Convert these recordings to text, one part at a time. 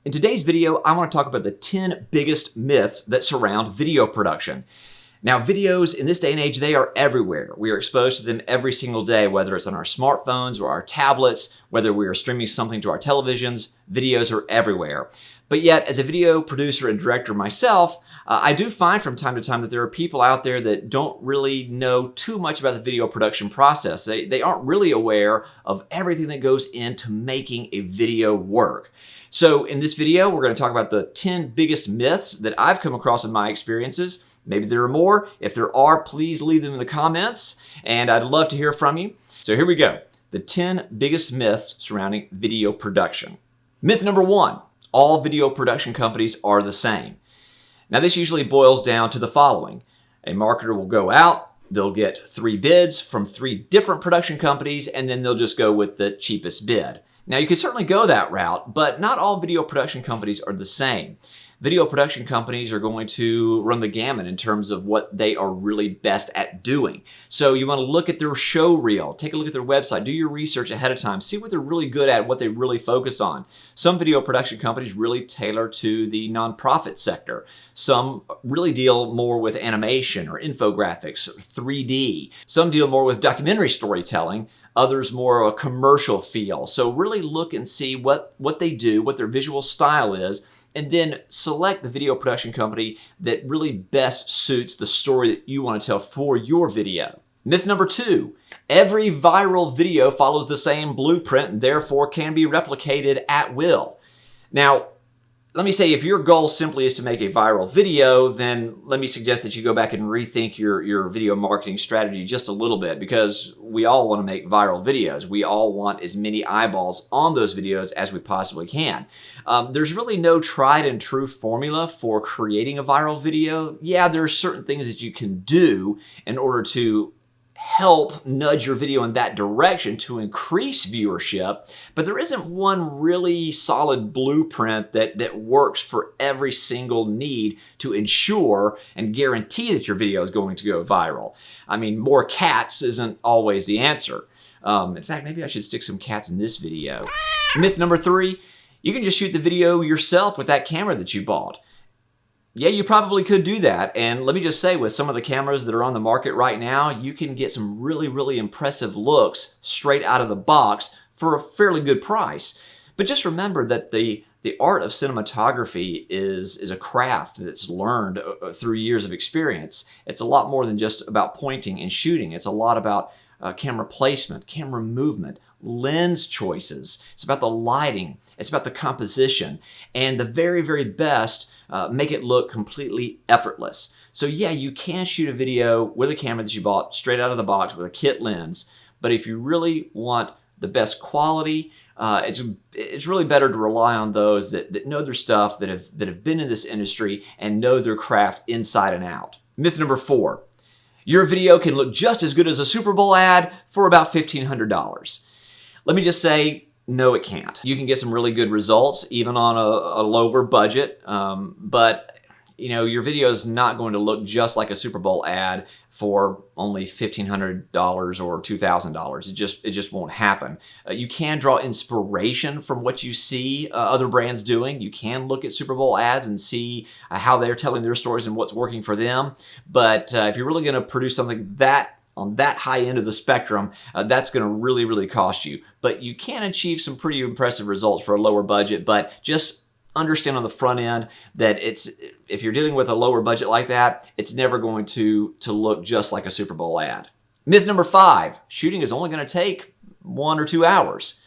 In today's video, I want to talk about the 10 biggest myths that surround video production. Now, videos in this day and age, they are everywhere. We are exposed to them every single day, whether it's on our smartphones or our tablets, whether we are streaming something to our televisions, videos are everywhere. But yet, as a video producer and director myself, I do find from time to time that there are people out there that don't really know too much about the video production process. They aren't really aware of everything that goes into making a video work. So in this video, we're going to talk about the 10 biggest myths that I've come across in my experiences. Maybe there are more. If there are, please leave them in the comments, and I'd love to hear from you. So here we go. The 10 biggest myths surrounding video production. Myth number 1, all video production companies are the same. Now this usually boils down to the following. A marketer will go out, they'll get 3 bids from 3 different production companies, and then they'll just go with the cheapest bid. Now you could certainly go that route, but not all video production companies are the same. Video production companies are going to run the gamut in terms of what they are really best at doing. So you want to look at their show reel, take a look at their website, do your research ahead of time, see what they're really good at, what they really focus on. Some video production companies really tailor to the nonprofit sector. Some really deal more with animation or infographics, or 3D. Some deal more with documentary storytelling. Others more of a commercial feel. So really look and see what they do, what their visual style is, and then select the video production company that really best suits the story that you want to tell for your video. Myth number 2, every viral video follows the same blueprint and therefore can be replicated at will. Now, let me say, if your goal simply is to make a viral video, then let me suggest that you go back and rethink your video marketing strategy just a little bit, because we all want to make viral videos. We all want as many eyeballs on those videos as we possibly can. There's really no tried and true formula for creating a viral video. Yeah, there are certain things that you can do in order to help nudge your video in that direction to increase viewership, but there isn't one really solid blueprint that works for every single need to ensure and guarantee that your video is going to go viral. I mean, more cats isn't always the answer. In fact, maybe I should stick some cats in this video. Myth number 3, you can just shoot the video yourself with that camera that you bought. Yeah, you probably could do that, and let me just say, with some of the cameras that are on the market right now, you can get some really impressive looks straight out of the box for a fairly good price. But just remember that the art of cinematography is a craft that's learned through years of experience. It's a lot more than just about pointing and shooting. It's a lot about camera placement, camera movement, lens choices. It's about the lighting. It's about the composition. And the very best make it look completely effortless. So yeah, you can shoot a video with a camera that you bought straight out of the box with a kit lens. But if you really want the best quality, it's really better to rely on those that know their stuff, that have been in this industry and know their craft inside and out. Myth number 4. Your video can look just as good as a Super Bowl ad for about $1,500. Let me just say, no, it can't. You can get some really good results even on a lower budget, but you know, your video is not going to look just like a Super Bowl ad for only $1,500 or $2,000. It just won't happen. You can draw inspiration from what you see other brands doing. You can look at Super Bowl ads and see how they're telling their stories and what's working for them. But if you're really going to produce something on that high end of the spectrum, that's going to really cost you. But you can achieve some pretty impressive results for a lower budget, but just understand on the front end that if you're dealing with a lower budget like that, it's never going to look just like a Super Bowl ad. Myth number 5, shooting is only going to take 1 or 2 hours.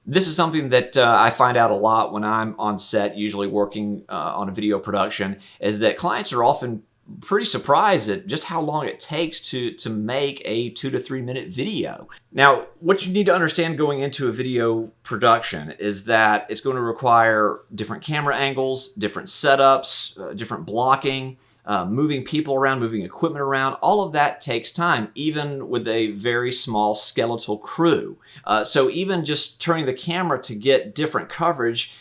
This is something that I find out a lot when I'm on set, usually working on a video production, is that clients are often pretty surprised at just how long it takes to make a 2 to 3 minute video. Now, what you need to understand going into a video production is that it's going to require different camera angles, different setups, different blocking, moving people around, moving equipment around. All of that takes time, even with a very small skeletal crew. So even just turning the camera to get different coverage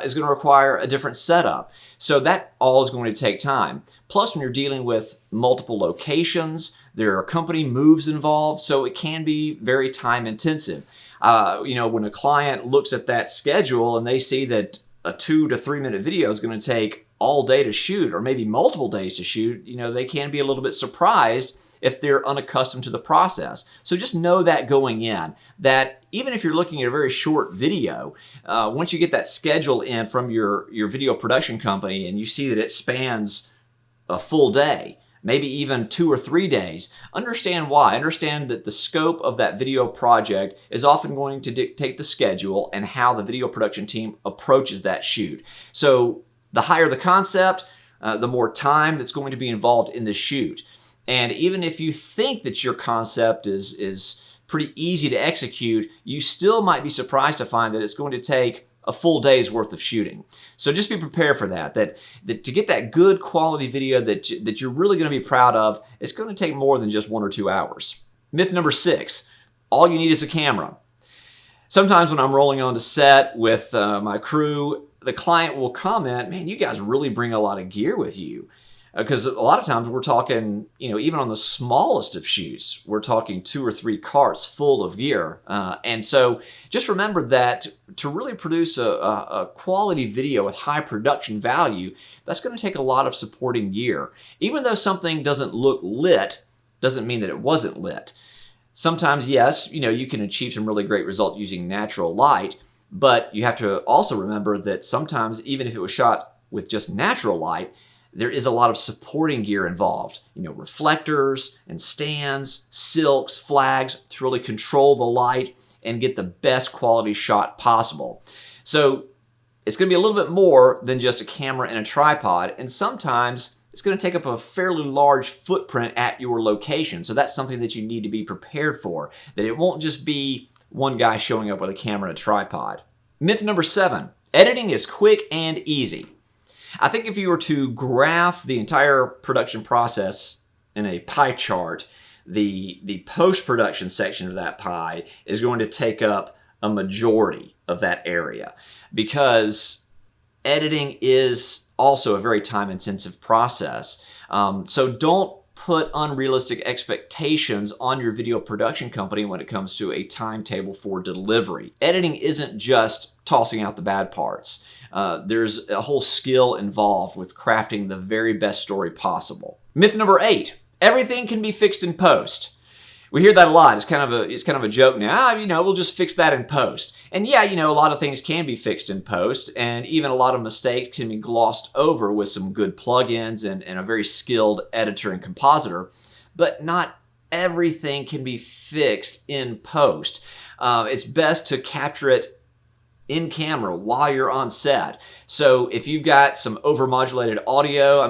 is going to require a different setup. So that all is going to take time. Plus, when you're dealing with multiple locations, there are company moves involved, so it can be very time intensive. When a client looks at that schedule and they see that a 2 to 3 minute video is going to take all day to shoot, or maybe multiple days to shoot, they can be a little bit surprised if they're unaccustomed to the process. So just know that going in, that even if you're looking at a very short video, once you get that schedule in from your video production company and you see that it spans a full day, maybe even 2 or 3 days, understand why. Understand that the scope of that video project is often going to dictate the schedule and how the video production team approaches that shoot. So the higher the concept, the more time that's going to be involved in the shoot. And even if you think that your concept is pretty easy to execute, you still might be surprised to find that it's going to take a full day's worth of shooting. So just be prepared for that to get that good quality video that you're really going to be proud of, it's going to take more than just 1 or 2 hours. Myth number 6, all you need is a camera. Sometimes when I'm rolling onto set with my crew, the client will comment, man, you guys really bring a lot of gear with you. Because a lot of times we're talking, even on the smallest of shoots, we're talking 2 or 3 carts full of gear. And so just remember that to really produce a quality video with high production value, that's going to take a lot of supporting gear. Even though something doesn't look lit, doesn't mean that it wasn't lit. Sometimes, yes, you can achieve some really great results using natural light, but you have to also remember that sometimes, even if it was shot with just natural light, there is a lot of supporting gear involved. Reflectors and stands, silks, flags to really control the light and get the best quality shot possible. So it's going to be a little bit more than just a camera and a tripod, and sometimes it's going to take up a fairly large footprint at your location. So that's something that you need to be prepared for, that it won't just be one guy showing up with a camera and a tripod. Myth number 7, editing is quick and easy. I think if you were to graph the entire production process in a pie chart, the post-production section of that pie is going to take up a majority of that area, because editing is also a very time-intensive process. So don't put unrealistic expectations on your video production company when it comes to a timetable for delivery. Editing isn't just tossing out the bad parts. There's a whole skill involved with crafting the very best story possible. Myth number 8, everything can be fixed in post. We hear that a lot. It's kind of a joke now. We'll just fix that in post. And yeah, a lot of things can be fixed in post, and even a lot of mistakes can be glossed over with some good plugins and a very skilled editor and compositor. But not everything can be fixed in post. It's best to capture it in camera while you're on set. So if you've got some overmodulated audio,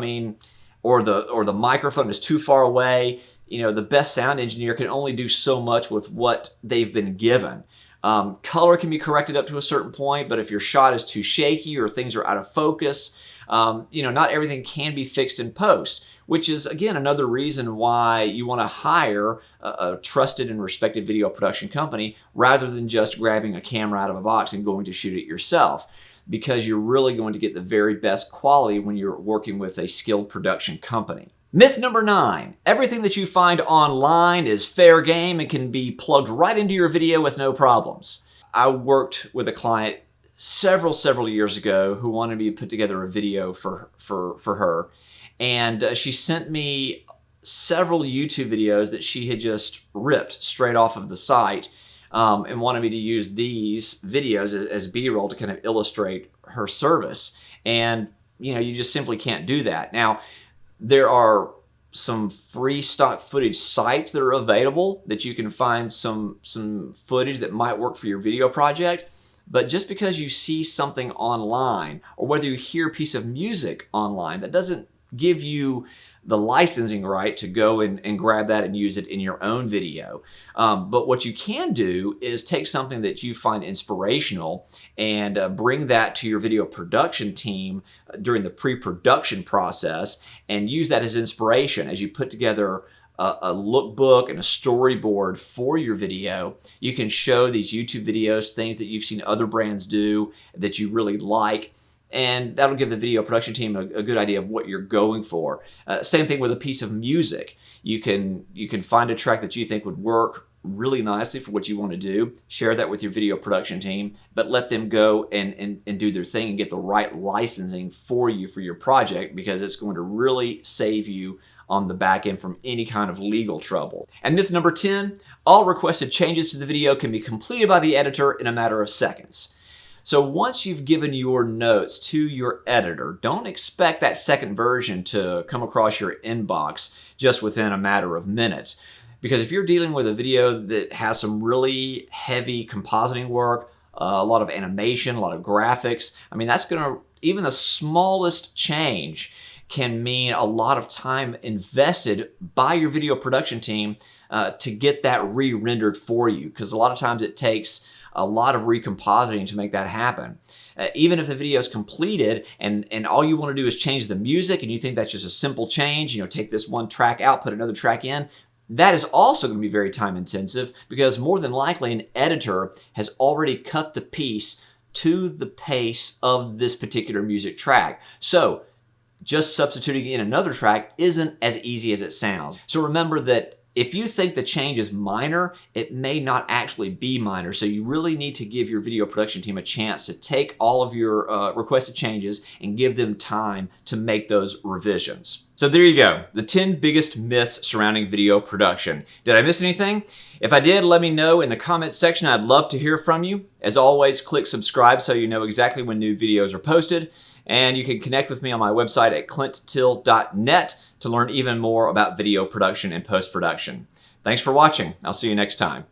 or the microphone is too far away, the best sound engineer can only do so much with what they've been given. Color can be corrected up to a certain point, but if your shot is too shaky or things are out of focus, not everything can be fixed in post, which is, again, another reason why you want to hire a trusted and respected video production company rather than just grabbing a camera out of a box and going to shoot it yourself, because you're really going to get the very best quality when you're working with a skilled production company. Myth number 9, everything that you find online is fair game and can be plugged right into your video with no problems. I worked with a client several years ago who wanted me to put together a video for her, and she sent me several YouTube videos that she had just ripped straight off of the site, and wanted me to use these videos as B-roll to kind of illustrate her service. And you just simply can't do that. Now, there are some free stock footage sites that are available that you can find some footage that might work for your video project. But just because you see something online, or whether you hear a piece of music online, that doesn't give you the licensing right to go and grab that and use it in your own video. But what you can do is take something that you find inspirational and bring that to your video production team during the pre-production process, and use that as inspiration as you put together a lookbook and a storyboard for your video. You can show these YouTube videos, things that you've seen other brands do that you really like, and that'll give the video production team a good idea of what you're going for. Same thing with a piece of music. You can find a track that you think would work really nicely for what you want to do, share that with your video production team, but let them go and do their thing and get the right licensing for you for your project, because it's going to really save you on the back end from any kind of legal trouble. And myth number 10, all requested changes to the video can be completed by the editor in a matter of seconds. So once you've given your notes to your editor, don't expect that second version to come across your inbox just within a matter of minutes. Because if you're dealing with a video that has some really heavy compositing work, a lot of animation, a lot of graphics, I mean, that's going to, even the smallest change can mean a lot of time invested by your video production team to get that re-rendered for you. Because a lot of times it takes a lot of recompositing to make that happen. Even if the video is completed and all you want to do is change the music and you think that's just a simple change, take this one track out, put another track in, that is also going to be very time intensive, because more than likely an editor has already cut the piece to the pace of this particular music track. So just substituting in another track isn't as easy as it sounds. So remember that if you think the change is minor, it may not actually be minor. So you really need to give your video production team a chance to take all of your requested changes and give them time to make those revisions. So there you go, the 10 biggest myths surrounding video production. Did I miss anything? If I did, let me know in the comments section. I'd love to hear from you. As always, click subscribe so you know exactly when new videos are posted. And you can connect with me on my website at clinttill.net to learn even more about video production and post-production. Thanks for watching. I'll see you next time.